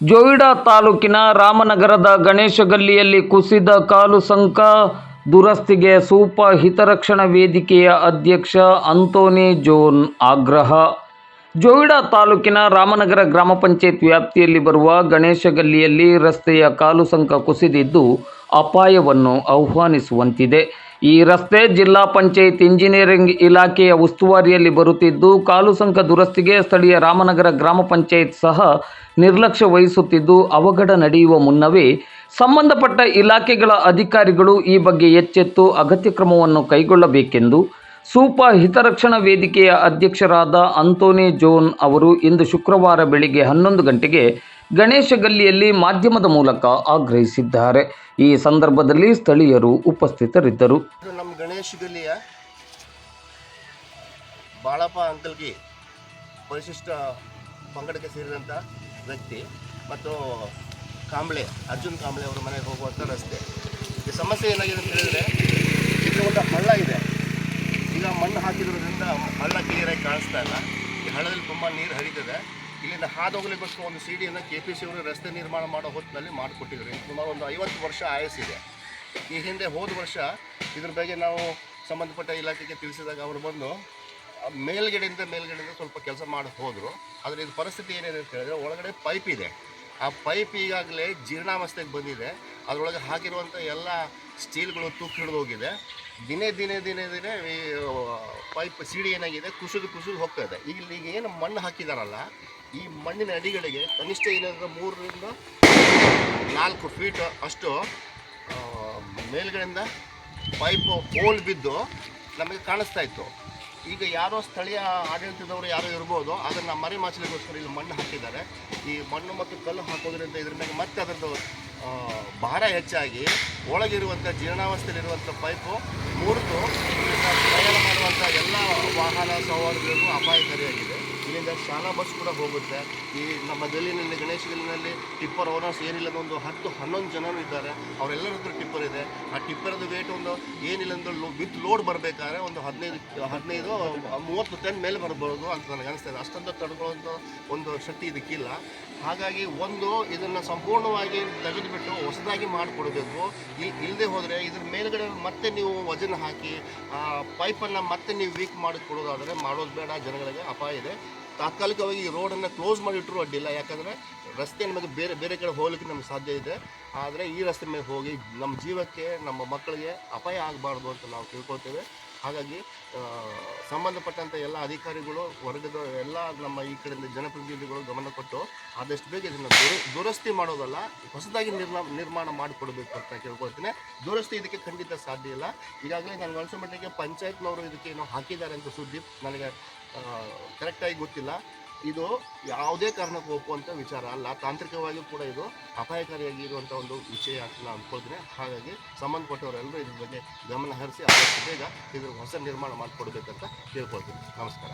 ಜೋಯಿಡಾ ತಾಲೂಕಿನ ರಾಮನಗರದ ಗಣೇಶ ಗಲ್ಲಿಯಲ್ಲಿ ಕುಸಿದ ಕಾಲು ಸಂಕ ದುರಸ್ತಿಗೆ ಸೂಪ ಹಿತರಕ್ಷಣಾ ವೇದಿಕೆಯ ಅಧ್ಯಕ್ಷ ಅಂತೋನಿ ಜೋನ್ ಆಗ್ರಹ. ಜೋಯಿಡಾ ತಾಲೂಕಿನ ರಾಮನಗರ ಗ್ರಾಮ ಪಂಚಾಯತ್ ವ್ಯಾಪ್ತಿಯಲ್ಲಿ ಬರುವ ಗಣೇಶ ಗಲ್ಲಿಯಲ್ಲಿ ರಸ್ತೆಯ ಕಾಲು ಸಂಕ ಕುಸಿದಿದ್ದು ಅಪಾಯವನ್ನು ಆಹ್ವಾನಿಸುವಂತಿದೆ. ಈ ರಸ್ತೆ ಜಿಲ್ಲಾ ಪಂಚಾಯತ್ ಇಂಜಿನಿಯರಿಂಗ್ ಇಲಾಖೆಯ ಉಸ್ತುವಾರಿಯಲ್ಲಿ ಬರುತ್ತಿದ್ದು, ಕಾಲು ಸಂಕ ದುರಸ್ತಿಗೆ ಸ್ಥಳೀಯ ರಾಮನಗರ ಗ್ರಾಮ ಪಂಚಾಯತ್ ಸಹ ನಿರ್ಲಕ್ಷ್ಯ ವಹಿಸುತ್ತಿದ್ದು, ಅವಘಡ ನಡೆಯುವ ಮುನ್ನವೇ ಸಂಬಂಧಪಟ್ಟ ಇಲಾಖೆಗಳ ಅಧಿಕಾರಿಗಳು ಈ ಬಗ್ಗೆ ಎಚ್ಚೆತ್ತು ಅಗತ್ಯ ಕ್ರಮವನ್ನು ಕೈಗೊಳ್ಳಬೇಕೆಂದು ಸೂಪ ಹಿತರಕ್ಷಣಾ ವೇದಿಕೆಯ ಅಧ್ಯಕ್ಷರಾದ ಅಂತೋನಿ ಜೋನ್ ಅವರು ಇಂದು ಶುಕ್ರವಾರ ಬೆಳಿಗ್ಗೆ 11 ಗಂಟೆಗೆ ಗಣೇಶ ಗಲ್ಲಿಯಲ್ಲಿ ಮಾಧ್ಯಮದ ಮೂಲಕ ಆಗ್ರಹಿಸಿದ್ದಾರೆ. ಈ ಸಂದರ್ಭದಲ್ಲಿ ಸ್ಥಳೀಯರು ಉಪಸ್ಥಿತರಿದ್ದರು. ನಮ್ಮ ಗಣೇಶ ಗಲ್ಲಿಯ ಬಾಳಪ್ಪ ಅಂಕಲ್ಗಿ ಪರಿಶಿಷ್ಟ ಪಂಗಡಕ್ಕೆ ಸೇರಿದಂಥ ವ್ಯಕ್ತಿ ಮತ್ತು ಅರ್ಜುನ್ ಕಾಂಬ್ಳೆ ಅವರ ಮನೆಗೆ ಹೋಗುವಂಥ ರಸ್ತೆ. ಈ ಸಮಸ್ಯೆ ಏನಾಗಿದೆ ಅಂತ ಹೇಳಿದರೆ, ಇದು ಒಂದು ಹಳ್ಳ ಇದೆ. ಈಗ ಮಣ್ಣು ಹಾಕಿರೋದ್ರಿಂದ ಹಳ್ಳ ಕ್ಲಿಯರಾಗಿ ಕಾಣಿಸ್ತಾ ಇಲ್ಲ. ಈ ಹಳ್ಳದಲ್ಲಿ ತುಂಬ ನೀರು ಹರಿತದೆ. ಇಲ್ಲಿಂದ ಹಾದೋಗ್ಲಿಕ್ಕೋಸ್ಕರ ಒಂದು ಸಿಡಿಯನ್ನು KPC ಅವರು ರಸ್ತೆ ನಿರ್ಮಾಣ ಮಾಡೋ ಹೊತ್ತಿನಲ್ಲಿ ಮಾಡಿಕೊಟ್ಟಿದ್ರು. ಸುಮಾರು ಒಂದು 50 ವರ್ಷ ಆಯಸ್ಸಿದೆ. ಈ ಹಿಂದೆ ಹೋದ ವರ್ಷ ಇದ್ರ ಬಗ್ಗೆ ನಾವು ಸಂಬಂಧಪಟ್ಟ ಇಲಾಖೆಗೆ ತಿಳಿಸಿದಾಗ ಅವರು ಬಂದು ಮೇಲ್ಗಡೆಯಿಂದ ಸ್ವಲ್ಪ ಕೆಲಸ ಮಾಡಿ ಹೋದರು. ಆದರೆ ಇದು ಪರಿಸ್ಥಿತಿ ಏನಿದೆ ಅಂತ ಹೇಳಿದ್ರೆ, ಒಳಗಡೆ ಪೈಪ್ ಇದೆ. ಆ ಪೈಪ್ ಈಗಾಗಲೇ ಜೀರ್ಣಾವಸ್ಥೆಗೆ ಬಂದಿದೆ. ಅದರೊಳಗೆ ಹಾಕಿರುವಂಥ ಎಲ್ಲ ಸ್ಟೀಲ್ಗಳು ತೂಕು ಹಿಡಿದೋಗಿದೆ. ದಿನೇ ಈ ಪೈಪ್ ಸಿಡಿ ಏನಾಗಿದೆ ಕುಸಿದು ಹೋಗ್ತಾ ಇದೆ. ಈಗ ಏನು ಮಣ್ಣು ಹಾಕಿದಾರಲ್ಲ, ಈ ಮಣ್ಣಿನ ಅಡಿಗಳಿಗೆ ಕನಿಷ್ಠ ಏನಾದರೂ 3 ರಿಂದ 4 ಫೀಟ್ ಅಷ್ಟು ಮೇಲ್ಗಡೆಯಿಂದ ಪೈಪ್ ಹೋಲ್ ಬಿದ್ದು ನಮಗೆ ಕಾಣಿಸ್ತಾ ಇತ್ತು. ಈಗ ಯಾರೋ ಸ್ಥಳೀಯ ಆಡಳಿತದವರು ಯಾರೋ ಇರ್ಬೋದು, ಅದನ್ನು ಮರೆಮಾಚಲಿಗೋಸ್ಕರ ಇಲ್ಲಿ ಮಣ್ಣು ಹಾಕಿದ್ದಾರೆ. ಈ ಮಣ್ಣು ಮತ್ತು ಕಲ್ಲು ಹಾಕೋದ್ರಿಂದ ಇದ್ರ ಮೇಲೆ ಮತ್ತೆ ಅದರದ್ದು ಭಾರ ಹೆಚ್ಚಾಗಿ ಒಳಗಿರುವಂಥ ಜೀರ್ಣಾವಸ್ಥೆಯಲ್ಲಿರುವಂಥ ಪೈಪು ಮುರಿದು ಪ್ರಯಾಣ ಮಾಡುವಂಥ ಎಲ್ಲ ವಾಹನ ಸವಾರರಿಗೂ ಅಪಾಯಕಾರಿಯಾಗಿದೆ. ಇಲ್ಲಿಂದ ಶಾಲಾ ಬಸ್ ಕೂಡ ಹೋಗುತ್ತೆ. ಈ ನಮ್ಮ ಗಲ್ಲಿನಲ್ಲಿ ಗಣೇಶ ಗಲ್ಲಿನಲ್ಲಿ ಟಿಪ್ಪರ್ ಓನರ್ಸ್ ಏನಿಲ್ಲ ಒಂದು 10-11 ಜನರು ಇದ್ದಾರೆ. ಅವರೆಲ್ಲರ ಹತ್ರ ಟಿಪ್ಪರ್ ಇದೆ. ಆ ಟಿಪ್ಪರದ ವೇಟ್ ಒಂದು ಏನಿಲ್ಲ ಅಂದ್ರೆ ವಿತ್ ಲೋಡ್ ಬರಬೇಕಾದ್ರೆ ಒಂದು 15-30 ಟನ್ ಮೇಲೆ ಬರ್ಬೋದು ಅಂತ ನನಗೆ ಅನಿಸ್ತಾ ಇದೆ. ಅಷ್ಟೊಂದು ತಡ್ಕೊಳ್ಳೋಂಥ ಒಂದು ಶಕ್ತಿ ಇದಕ್ಕಿಲ್ಲ. ಹಾಗಾಗಿ ಇದನ್ನು ಸಂಪೂರ್ಣವಾಗಿ ತೆಗೆದುಬಿಟ್ಟು ಹೊಸದಾಗಿ ಮಾಡಿಕೊಡ್ಬೇಕು. ಇಲ್ಲದೆ ಹೋದರೆ ಇದ್ರ ಮೇಲ್ಗಡೆ ಮತ್ತೆ ನೀವು ವಜನ ಹಾಕಿ ಆ ಪೈಪನ್ನು ಮತ್ತೆ ನೀವು ವೀಕ್ ಮಾಡಿ ಕೊಡೋದಾದರೆ ಮಾಡೋದು ಬೇಡ. ಜನಗಳಿಗೆ ಅಪಾಯ ಇದೆ. ತಾತ್ಕಾಲಿಕವಾಗಿ ಈ ರೋಡನ್ನು ಕ್ಲೋಸ್ ಮಾಡಿಟ್ಟರು ಅಡ್ಡಿಲ್ಲ. ಯಾಕಂದರೆ ರಸ್ತೆ ನಮಗೆ ಬೇರೆ ಕಡೆ ಹೋಗ್ಲಿಕ್ಕೆ ನಮಗೆ ಸಾಧ್ಯ ಇದೆ. ಆದರೆ ಈ ರಸ್ತೆ ಮೇಲೆ ಹೋಗಿ ನಮ್ಮ ಜೀವಕ್ಕೆ, ನಮ್ಮ ಮಕ್ಕಳಿಗೆ ಅಪಾಯ ಆಗಬಾರ್ದು ಅಂತ ನಾವು ತಿಳ್ಕೊಳ್ತೇವೆ. ಹಾಗಾಗಿ ಸಂಬಂಧಪಟ್ಟಂಥ ಎಲ್ಲ ಅಧಿಕಾರಿಗಳು, ವರ್ಗದ ಎಲ್ಲ ನಮ್ಮ ಈ ಕಡೆಯಿಂದ ಜನಪ್ರತಿನಿಧಿಗಳು ಗಮನ ಕೊಟ್ಟು ಆದಷ್ಟು ಬೇಗ ಇದನ್ನು ದುರಸ್ತಿ ಮಾಡೋದಲ್ಲ, ಹೊಸದಾಗಿ ನಿರ್ಮಾಣ ಮಾಡಿಕೊಡ್ಬೇಕು ಅಂತ ಕೇಳ್ಕೊಳ್ತೀನಿ. ದುರಸ್ತಿ ಇದಕ್ಕೆ ಖಂಡಿತ ಸಾಧ್ಯ ಇಲ್ಲ. ಈಗಾಗಲೇ ನನಗೆ ಅನಿಸೋ ಮಟ್ಟಿಗೆ ಪಂಚಾಯತ್ನವರು ಇದಕ್ಕೆ ಏನೋ ಹಾಕಿದ್ದಾರೆ ಅಂತ ಸುದ್ದಿ ನನಗೆ ಕರೆಕ್ಟಾಗಿ ಗೊತ್ತಿಲ್ಲ. ಇದು ಯಾವುದೇ ಕಾರಣಕ್ಕೂ ಒಪ್ಪುವಂಥ ವಿಚಾರ ಅಲ್ಲ. ತಾಂತ್ರಿಕವಾಗಿ ಕೂಡ ಇದು ಅಪಾಯಕಾರಿಯಾಗಿ ಇರುವಂಥ ಒಂದು ವಿಷಯ ಅಂತ ನಾನು ಅಂದ್ಕೊಳ್ತೀನಿ. ಹಾಗಾಗಿ ಸಂಬಂಧಪಟ್ಟವರೆಲ್ಲರೂ ಇದ್ರ ಬಗ್ಗೆ ಗಮನ ಹರಿಸಿ ಆದಷ್ಟು ಬೇಗ ಇದ್ರ ಹೊಸ ನಿರ್ಮಾಣ ಮಾಡಿಕೊಡ್ಬೇಕಂತ ಕೇಳ್ಕೊಳ್ತೀನಿ. ನಮಸ್ಕಾರ.